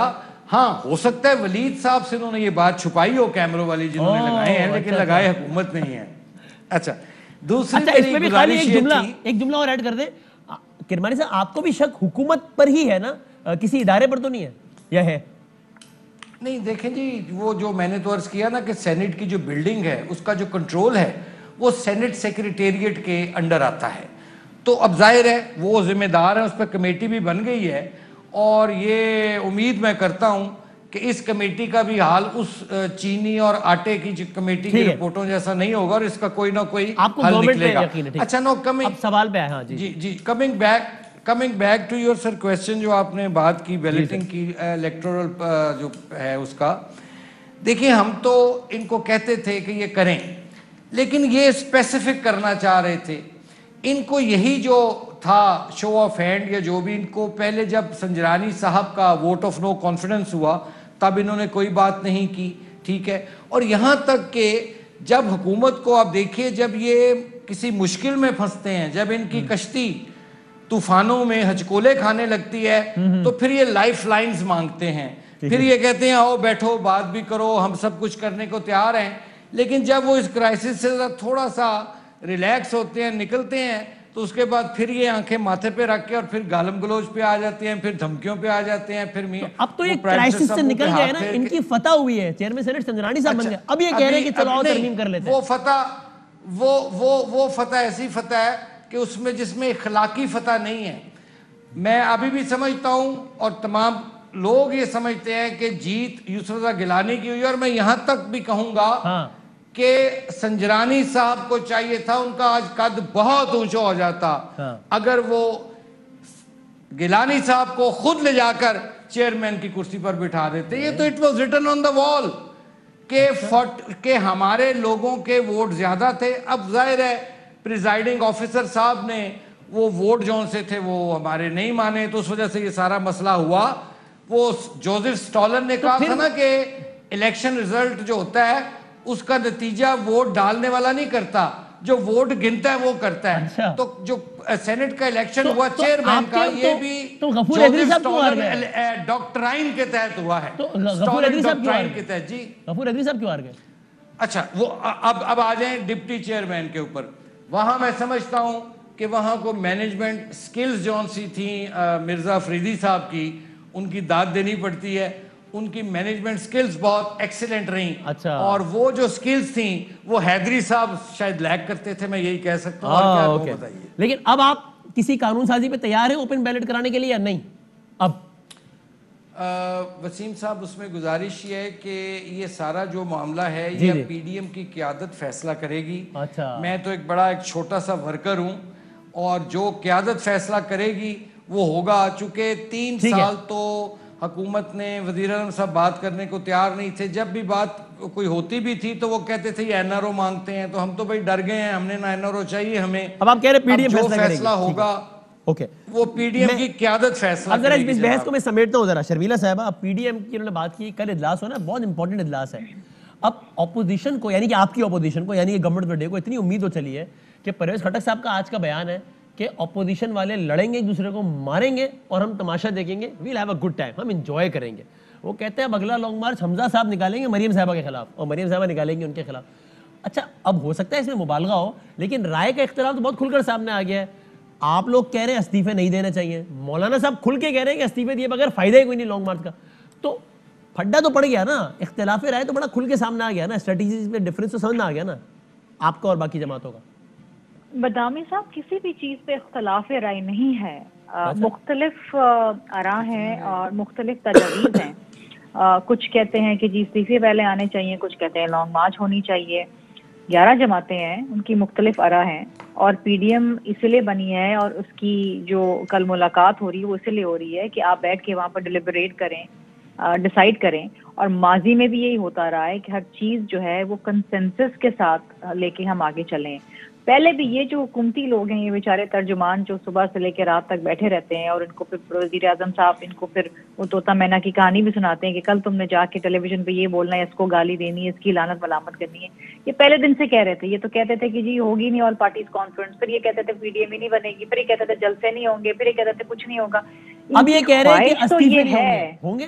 ہاں ہو سکتا ہے ولید صاحب سے انہوں نے یہ بات چھپائی ہو کیمروں والی جنہوں نے لگائے ہیں، لیکن لگائے حکومت نہیں ہے. اچھا دوسری اس میں بھی خالی ایک جملہ اور ایڈ کر دیں کرمانی صاحب، آپ کو بھی شک حکومت پر ہی ہے نا، کسی ادارے پر تو نہیں ہے یا ہے؟ نہیں دیکھیں جی، وہ جو میں نے تو عرض کیا نا کہ سینٹ کی جو بلڈنگ ہے اس کا جو کنٹرول ہے وہ سینٹ سیکریٹریٹ کے انڈر آتا ہے. تو اب ظاہر ہے وہ ذمہ دار ہیں، اس پہ کمیٹی بھی بن گئی ہے. اور یہ امید میں کرتا ہوں کہ اس کمیٹی کا بھی حال اس چینی اور آٹے کی کمیٹی کی رپورٹوں جیسا نہیں ہوگا اور اس کا کوئی نہ کوئی حل نکلے گا. اچھا نو کمنگ سوال پہ ہے. جی coming back to your sir question جو آپ نے بات کی بیلٹنگ کی الیکٹورل جو ہے اس کا. دیکھیں ہم تو ان کو کہتے تھے کہ یہ کریں، لیکن یہ اسپیسیفک کرنا چاہ رہے تھے. ان کو یہی جو تھا شو آف ہینڈ یا جو بھی، ان کو پہلے جب سنجرانی صاحب کا ووٹ آف نو کانفیڈنس ہوا تب انہوں نے کوئی بات نہیں کی، ٹھیک ہے. اور یہاں تک کہ جب حکومت کو آپ دیکھیے جب یہ کسی مشکل میں پھنستے ہیں، جب ان کی کشتی طوفانوں میں ہچکولے کھانے لگتی ہے تو پھر یہ لائف لائنز مانگتے ہیں، پھر یہ کہتے ہیں آؤ بیٹھو بات بھی کرو، ہم سب کچھ کرنے کو تیار ہیں. لیکن جب وہ اس کرائسس سے تھوڑا سا ریلیکس ہوتے ہیں، نکلتے ہیں، تو اس کے بعد پھر یہ آنکھیں ماتھے پہ رکھ کے اور پھر گالم گلوچ پہ آ جاتے ہیں، پھر دھمکیوں پہ آ جاتے ہیں. پھر اب تو یہ کرائسس سے نکل گئے نا، ان کی فتح ہوئی ہے، چیئرمین سینٹ سنجرانی صاحب بن گئے. اب یہ کہہ رہے ہیں کہ چلو آؤ ترمیم کر لیتے ہیں. وہ فتح ایسی فتح ہے کہ اس میں جس میں اخلاقی فتح نہیں ہے. میں ابھی بھی سمجھتا ہوں اور تمام لوگ یہ سمجھتے ہیں کہ جیت یوسف رضا گیلانی کی ہوئی. اور میں یہاں تک بھی کہوں گا کہ سنجرانی صاحب کو چاہیے تھا ان کا آج قد بہت اونچا ہو جاتا اگر وہ گیلانی صاحب کو خود لے جا کر چیئرمین کی کرسی پر بٹھا دیتے. یہ تو اٹ واز ریٹن آن دا وال کہ ہمارے لوگوں کے ووٹ زیادہ تھے. اب ظاہر ہے پریزائیڈنگ آفیسر صاحب نے وہ ووٹ جون سے تھے وہ ہمارے نہیں مانے، تو اس وجہ سے یہ سارا مسئلہ ہوا. وہ جوزف سٹالن نے کہا تھا نا کہ الیکشن ریزلٹ جو ہوتا ہے اس کا نتیجہ ووٹ ڈالنے والا نہیں کرتا، جو ووٹ گنتا ہے وہ کرتا ہے. تو جو سینٹ کا الیکشن ہوا چیئرمین کا، یہ بھی جوزف سٹالن ڈاکٹرائن کے تحت ہوا ہے. غفور ڈاکٹرائن کے تحت. جی غفور ادری صاحب کیوں ہار گئے؟ اچھا وہ اب آ جائیں ڈپٹی چیئرمین کے اوپر. وہاں میں سمجھتا ہوں کہ وہاں کو مینجمنٹ سکلز جون سی تھیں مرزا فریدی صاحب کی، ان کی داد دینی پڑتی ہے. ان کی مینجمنٹ سکلز بہت ایکسیلنٹ رہیں، اور وہ جو سکلز تھیں وہ حیدری صاحب شاید لیک کرتے تھے، میں یہی کہہ سکتا ہوں. اور کیا بتائیے. لیکن اب آپ کسی قانون سازی پہ تیار ہیں اوپن بیلٹ کرانے کے لیے یا نہیں؟ اب وسیم صاحب اس میں گزارش یہ ہے کہ یہ سارا جو معاملہ ہے یہ پی ڈی ایم کی قیادت فیصلہ کرے گی. میں تو ایک چھوٹا سا ورکر ہوں، اور جو قیادت فیصلہ کرے گی وہ ہوگا. چونکہ 3 سال تو حکومت نے وزیر اعظم صاحب بات کرنے کو تیار نہیں تھے. جب بھی بات کوئی ہوتی بھی تھی تو وہ کہتے تھے یہ NRO مانگتے ہیں, تو ہم تو بھائی ڈر گئے ہیں, ہم نے نہ NRO چاہیے ہمیں. اب آپ کہہ رہے PDM جو فیصلہ ہوگا وہ PDM کی قیادت فیصلہ اب ذرا اس بحث کو میں سمیٹتا ہوں ذرا. شرمیلا صاحبہ, اب PDM کی انہوں نے بات کی, کل اجلاس ہونا بہت امپورٹنٹ اجلاس ہے. اب اپوزیشن کو, یعنی کہ آپ کی اپوزیشن کو, یعنی کہ گورنمنٹ ڈے کو اتنی امید ہو چلی ہے کہ پرویز خٹک صاحب کا آج کا بیان ہے کہ اپوزیشن والے لڑیں گے, ایک دوسرے کو ماریں گے اور ہم تماشا دیکھیں گے, we'll have a good time, ہم انجوائے کریں گے. وہ کہتے ہیں اب اگلا لانگ مارچ حمزہ صاحب نکالیں گے مریم صاحبہ کے خلاف اور مریم صاحبہ نکالیں گے ان کے خلاف. اچھا اب ہو سکتا ہے اس میں مبالغہ ہو, لیکن رائے کا اختلاف تو بہت کھل کر سامنے آ گیا ہے. آپ لوگ کہہ رہے ہیں استعفے نہیں دینے چاہیے, مولانا صاحب کھل کے کہہ رہے ہیں کہ استعفے دیے بغیر فائدہ ہی کوئی نہیں لانگ مارچ کا. تو پھڈا تو پڑ گیا نا, اختلاف رائے تو بڑا کھل کے سامنے آ گیا نا, اسٹریٹجیز میں ڈفرینس تو سمجھ آ گیا نا آپ کا اور باقی جماعتوں کا. بدامی صاحب کسی بھی چیز پہ اختلاف رائے نہیں ہے, مختلف آراء ہیں اور مختلف تجاویز ہیں. کچھ کہتے ہیں کہ جی استعفے پہلے آنے چاہیے, کچھ کہتے ہیں لانگ مارچ ہونی چاہیے. 11 جماعتیں ہیں, ان کی مختلف آراء ہیں, اور PDM اس لیے بنی ہے اور اس کی جو کل ملاقات ہو رہی ہے وہ اس لیے ہو رہی ہے کہ آپ بیٹھ کے وہاں پر ڈیلیبریٹ کریں, ڈیسائیڈ کریں. اور ماضی میں بھی یہی ہوتا رہا ہے کہ ہر چیز جو ہے وہ کنسنسس کے ساتھ لے کے ہم آگے چلیں. پہلے بھی یہ جو حکومتی لوگ ہیں, یہ بیچارے ترجمان جو صبح سے لے کے رات تک بیٹھے رہتے ہیں, اور ان کو پھر وزیر اعظم صاحب ان کو پھر وہ طوطا مینا کی کہانی بھی سناتے ہیں کہ کل تم نے جا کے ٹیلی ویژن پہ یہ بولنا ہے, اس کو گالی دینی ہے, اس کی لعنت ملامت کرنی ہے. یہ پہلے دن سے کہہ رہے تھے. یہ تو کہتے تھے کہ جی ہوگی نہیں آل پارٹیز کانفرنس, پھر یہ کہتے تھے PDM ہی نہیں بنے گی, پھر یہ کہتے تھے جلسے نہیں ہوں گے, پھر یہ کہتے تھے کچھ نہیں ہوگا. اب یہ کہہ رہے ہیں کہ استعفے ہوں گے.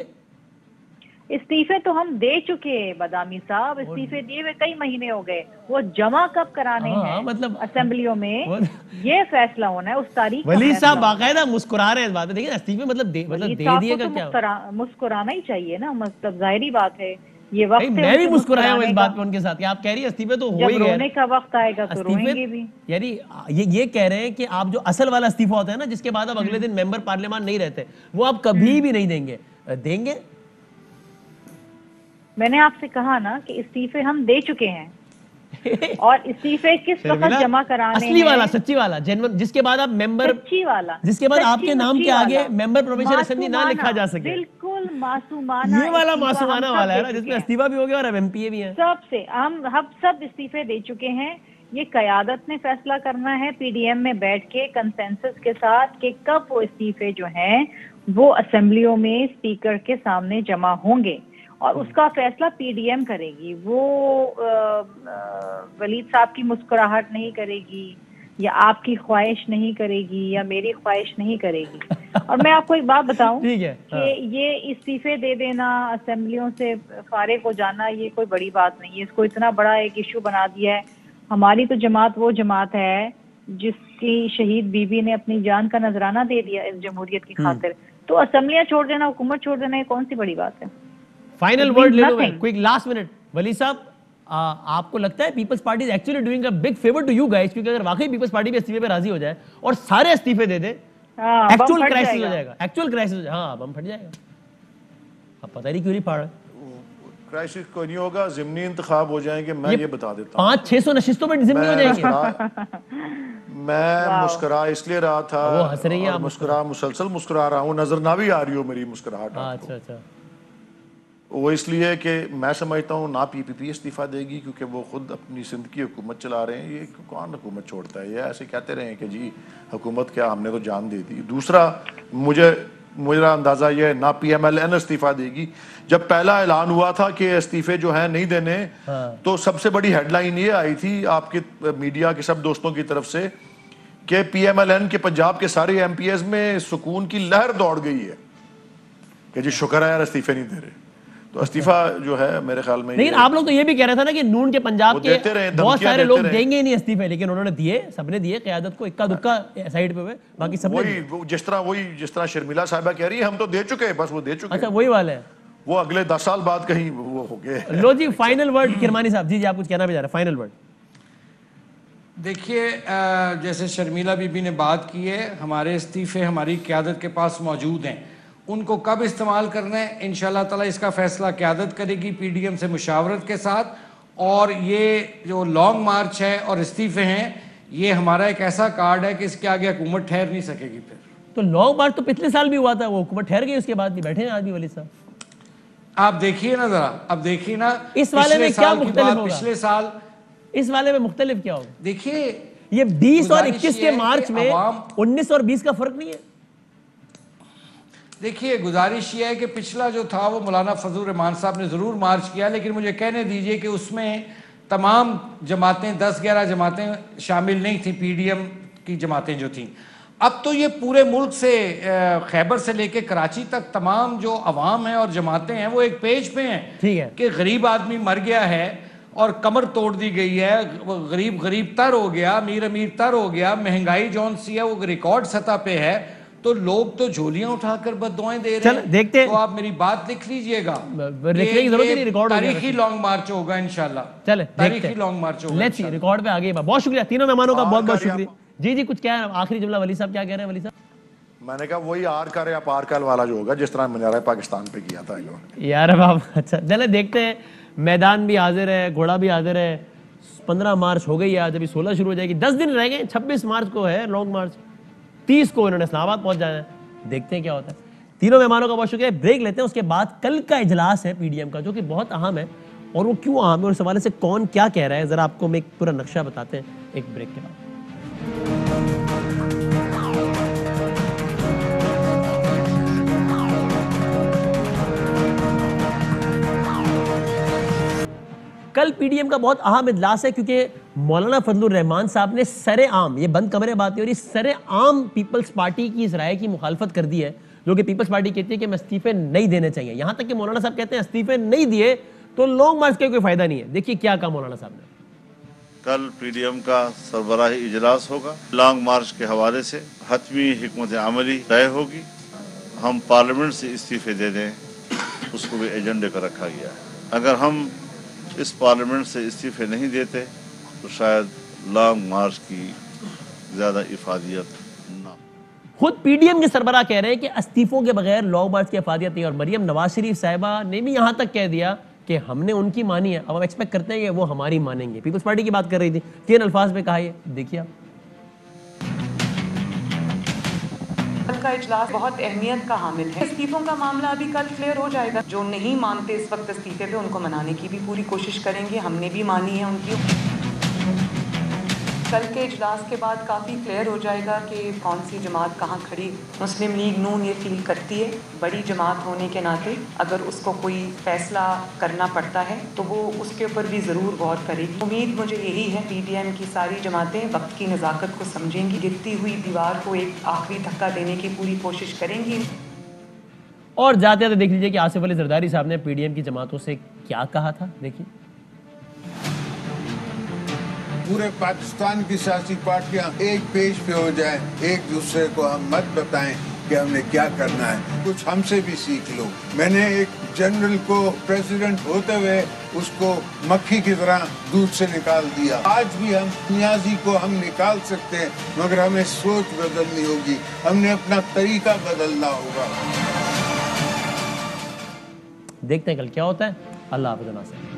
استعفے تو ہم دے چکے بادامی صاحب, استعفے دیے ہوئے کئی مہینے ہو گئے. وہ جمع کب کرانے ہیں مطلب اسمبلیوں میں, یہ فیصلہ ہونا ہے اس تاریخ. ولی صاحب باقاعدہ مسکرا رہے ہیں اس بات پہ. دیکھیں استعفے مطلب دے دیے گا کیا, مسکرانا ہی چاہیے نا, مطلب ظاہری بات ہے یہ وقت. میں بھی مسکرایا ہوں اس بات پہ ان کے ساتھ کہ آپ کہہ رہی ہیں استعفے تو ہو ہی گئے, رونے کا وقت آئے گا تو روئیں گے بھی. یعنی یہ کہہ رہے ہیں کہ آپ جو اصل والا استعفہ ہوتا ہے نا, جس کے بعد اب اگلے دن ممبر پارلیمان نہیں رہتے, وہ آپ کبھی بھی نہیں دیں گے. دیں گے؟ میں نے آپ سے کہا نا کہ استعفے ہم دے چکے ہیں, اور استعفے کس وقت جمع کرانے ہیں. اصلی والا, سچی والا, جس کے بعد آپ ممبر, سچی والا, جس کے بعد آپ کے نام کے آگے ممبر پرووینشل اسمبلی نہ لکھا جا سکے. بالکل معصومانہ, یہ والا معصومانہ والا ہے نا, جس میں استعفا بھی ہو گیا اور MP بھی ہیں. سب سے ہم سب استعفے دے چکے ہیں. یہ قیادت نے فیصلہ کرنا ہے PDM میں بیٹھ کے کنسنسس کے ساتھ کہ کب وہ استعفے جو ہیں وہ اسمبلیوں میں اسپیکر کے سامنے جمع ہوں گے, اور اس کا فیصلہ PDM کرے گی. وہ ولید صاحب کی مسکراہٹ نہیں کرے گی, یا آپ کی خواہش نہیں کرے گی, یا میری خواہش نہیں کرے گی. اور میں آپ کو ایک بات بتاؤں کہ یہ استعفے دے دینا, اسمبلیوں سے فارغ ہو جانا, یہ کوئی بڑی بات نہیں ہے. اس کو اتنا بڑا ایک ایشو بنا دیا ہے. ہماری تو جماعت وہ جماعت ہے جس کی شہید بی بی نے اپنی جان کا نذرانہ دے دیا اس جمہوریت کی خاطر. تو اسمبلیاں چھوڑ دینا, حکومت چھوڑ دینا, یہ کون سی بڑی بات ہے. فائنل ورڈ لے لو, کوئک لاسٹ منٹ. ولی صاحب آپ کو لگتا ہے Peoples Party is actually doing a big favour to you guys, کیونکہ اگر واقعی پیپلز پارٹی بھی استعفے پہ راضی ہو جائے اور سارے استعفے دے دے, ایکچوئل کرائسس ہو جائے گا. ایکچوئل کرائسس, ہاں بم پھٹ جائے گا. اب پتہ نہیں کیوں نہیں پڑ رہا. کرائسس کوئی نہیں ہوگا, ضمنی انتخاب ہو جائیں گے. میں یہ بتا دیتا ہوں 500-600 نشستوں پہ ضمنی ہو جائیں گے. میں مسکرا اس لیے رہا تھا, وہ ہنس رہی ہیں, مسکرا مسلسل مسکرا رہا ہوں, نظر نہ بھی آ رہی ہو میری مسکراہٹ. اچھا اچھا. وہ اس لیے کہ میں سمجھتا ہوں نہ PPP استعفیٰ دے گی, کیونکہ وہ خود اپنی سندھ کی حکومت چلا رہے ہیں. یہ کون حکومت چھوڑتا ہے, یہ ایسے کہتے رہے ہیں کہ جی حکومت کیا, ہم نے تو جان دے دی. دوسرا میرا اندازہ یہ ہے نہ PMLN استعفیٰ دے گی. جب پہلا اعلان ہوا تھا کہ استعفے جو ہیں نہیں دینے, تو سب سے بڑی ہیڈ لائن یہ آئی تھی آپ کے میڈیا کے سب دوستوں کی طرف سے کہ PMLN کے پنجاب کے سارے MPs میں سکون کی لہر دوڑ گئی ہے کہ جی شکر ہے یار استعفے نہیں دے رہے. تو استعفیٰ جو ہے میرے خیال میں, لیکن آپ لوگ تو یہ بھی کہہ رہے تھے نا کہ نون کے پنجاب کے بہت سارے لوگ دیں گے ہی نہیں استعفے, لیکن انہوں نے دیے, سب نے دیے قیادت کو اکا دکا سائیڈ پہ ہوئے, باقی سب نے جس طرح شرمیلا صاحبہ کہہ رہی ہے ہم تو دے چکے, بس وہ دے چکے. اچھا وہی والا ہے, وہ اگلے 10 سال بعد کہیں وہ ہو گئے. لو جی فائنل ورڈ کرمانی صاحب. جی آپ کچھ کہنا بھی چاہ رہے ہیں, فائنل ورڈ. دیکھیے جیسے شرمیلا بی بی نے بات کی ہے, ہمارے استعفے ہماری قیادت کے پاس موجود ہیں. ان کو کب استعمال کرنا ہے انشاءاللہ تعالیٰ اس کا فیصلہ قیادت کرے گی PDM سے مشاورت کے ساتھ. اور یہ جو لانگ مارچ ہے اور استعفے ہیں, یہ ہمارا ایک ایسا کارڈ ہے کہ اس کے آگے حکومت ٹھہر نہیں سکے گی. پھر تو لانگ مارچ تو پچھلے سال بھی ہوا تھا, وہ حکومت ٹھہر گئی, اس کے بعد بھی بیٹھے ہیں آج بھی ولید صاحب. آپ دیکھیے نا ذرا, اب دیکھیے نا اس والے میں کیا مختلف ہوگا, پچھلے سال اس والے میں مختلف کیا ہوگا. دیکھیے یہ 20 اور 21 کے مارچ میں 19 اور 20 کا فرق نہیں ہے. دیکھیے گزارش یہ ہے کہ پچھلا جو تھا وہ مولانا فضل الرحمان صاحب نے ضرور مارچ کیا, لیکن مجھے کہنے دیجئے کہ اس میں تمام جماعتیں 10-11 جماعتیں شامل نہیں تھیں, پی ڈی ایم کی جماعتیں جو تھیں. اب تو یہ پورے ملک سے خیبر سے لے کے کراچی تک تمام جو عوام ہیں اور جماعتیں ہیں وہ ایک پیج پہ ہیں کہ غریب آدمی مر گیا ہے اور کمر توڑ دی گئی ہے, غریب تر ہو گیا, امیر تر ہو گیا, مہنگائی جون سی ہے وہ ریکارڈ سطح پہ ہے, تو لوگ تو جھولیاں اٹھا کر بد دعائیں دے رہے ہیں. دیکھتے تو آپ میری بات لکھ لیجئے گا, تاریخی لانگ مارچ ہوگا انشاءاللہ, چلے تاریخی لانگ مارچ ہوگا. لیٹس سی ریکارڈ پہ آگے. بہت شکریہ تینوں مہمانوں کا, بہت بہت شکریہ. جی کچھ کیا ہے آخری جملہ ولی صاحب, کیا کہہ رہے ہیں ولی صاحب؟ میں نے کہا وہی آر کر یا پار کل والا جو ہوگا جس طرح منارہ پاکستان پہ کیا تھا یار. اب اچھا چلے دیکھتے ہیں, میدان بھی حاضر ہے, گھوڑا بھی حاضر ہے. 15 مارچ ہو گئی ہے آج, ابھی 16 شروع ہو جائے گی, 10 دن رہ گئے. 26 مارچ کو ہے لانگ مارچ, 30 کو انہوں نے اسلام آباد پہنچ جانا ہے. دیکھتے ہیں کیا ہوتا ہے. تینوں مہمانوں کا بہت شکریہ. بریک لیتے ہیں, اس کے بعد کل کا اجلاس ہے پی ڈی ایم کا جو کہ بہت اہم ہے, اور وہ کیوں اہم ہے اور اس حوالے سے کون کیا کہہ رہا ہے ذرا آپ کو ہم ایک پورا نقشہ بتاتے ہیں ایک بریک کے بعد. کل پی ڈی ایم کا بہت اہم اجلاس ہے کیونکہ مولانا فضل الرحمان صاحب نے سر عام, یہ بند کمرے بات ہے, اور یہ سر عام پیپلز پارٹی کی اس رائے کی مخالفت کر دی ہے جو کہ پیپلز پارٹی کہتی ہے کہ ہمیں استعفے نہیں دینے چاہیے. یہاں تک کہ مولانا صاحب کہتے ہیں استعفے نہیں دیے تو لانگ مارچ کا کوئی فائدہ نہیں ہے. دیکھیے کیا کہا مولانا صاحب نے. کل پی ڈی ایم کا سربراہی اجلاس ہوگا. لانگ مارچ کے حوالے سے حتمی حکمت عملی طے ہوگی. ہم پارلیمنٹ سے استعفے دے دیں اس کو بھی ایجنڈے پر رکھا گیا ہے. اگر ہم اس پارلیمنٹ سے استعفے نہیں دیتے تو شاید لانگ مارچ کی زیادہ افادیت نہ. خود پی ڈی ایم کے سربراہ کہہ رہے ہیں کہ استعفوں کے بغیر لانگ مارچ کی افادیت نہیں, اور مریم نواز شریف صاحبہ نے بھی یہاں تک کہہ دیا کہ ہم نے ان کی مانی ہے, اب ہم ایکسپیکٹ کرتے ہیں کہ وہ ہماری مانیں گے. پیپلز پارٹی کی بات کر رہی تھی, 3 الفاظ میں کہا, یہ دیکھیے آپ. کا اجلاس بہت اہمیت کا حامل ہے. استعفوں کا معاملہ ابھی کل کلیئر ہو جائے گا. جو نہیں مانتے اس وقت استعفے پہ ان کو منانے کی بھی پوری کوشش کریں گے. ہم نے بھی مانی ہے ان کی. کل کے اجلاس کے بعد کافی کلیئر ہو جائے گا کہ کون سی جماعت کہاں کھڑی. مسلم لیگ نون یہ فیل کرتی ہے بڑی جماعت ہونے کے ناطے اگر اس کو کوئی فیصلہ کرنا پڑتا ہے تو وہ اس کے اوپر بھی ضرور غور کرے گی. امید مجھے یہی ہے پی ڈی ایم کی ساری جماعتیں وقت کی نزاکت کو سمجھیں گی, گرتی ہوئی دیوار کو ایک آخری دھکا دینے کی پوری کوشش کریں گی. اور جاتے ہیں تو دیکھ لیجئے کہ آصف علی زرداری صاحب نے پی ڈی ایم کی جماعتوں سے کیا کہا تھا. دیکھیے. پورے پاکستان کی سیاسی پارٹیاں ایک پیج پہ ہو جائیں, ایک دوسرے کو ہم مت بتائیں کہ ہم نے کیا کرنا ہے, کچھ ہم سے بھی سیکھ لو. میں نے ایک جنرل کو پریزیڈنٹ ہوتے ہوئے اس کو مکھی کی طرح دودھ سے نکال دیا. آج بھی ہم نیازی کو ہم نکال سکتے ہیں مگر ہمیں سوچ بدلنی ہوگی, ہم نے اپنا طریقہ بدلنا ہوگا. دیکھتے ہیں کل کیا ہوتا ہے. اللہ حافظ. ناصر.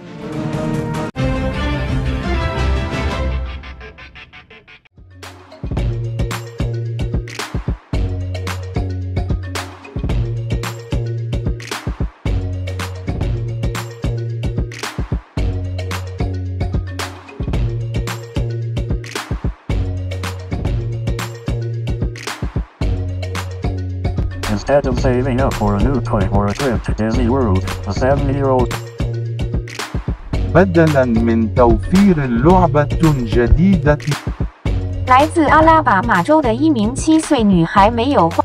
Instead of saving up for a new toy or a trip to Disney World, a 7-year-old بدلاً من توفير لعبة جديدة 来自阿拉巴马州的一名7岁女孩没有花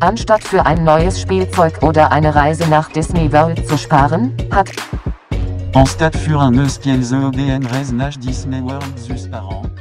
Anstatt für ein neues Spielzeug oder eine Reise nach Disney World zu sparen, hat Anstatt für un neues Spielzeug oder eine Reise nach Disney World zu sparen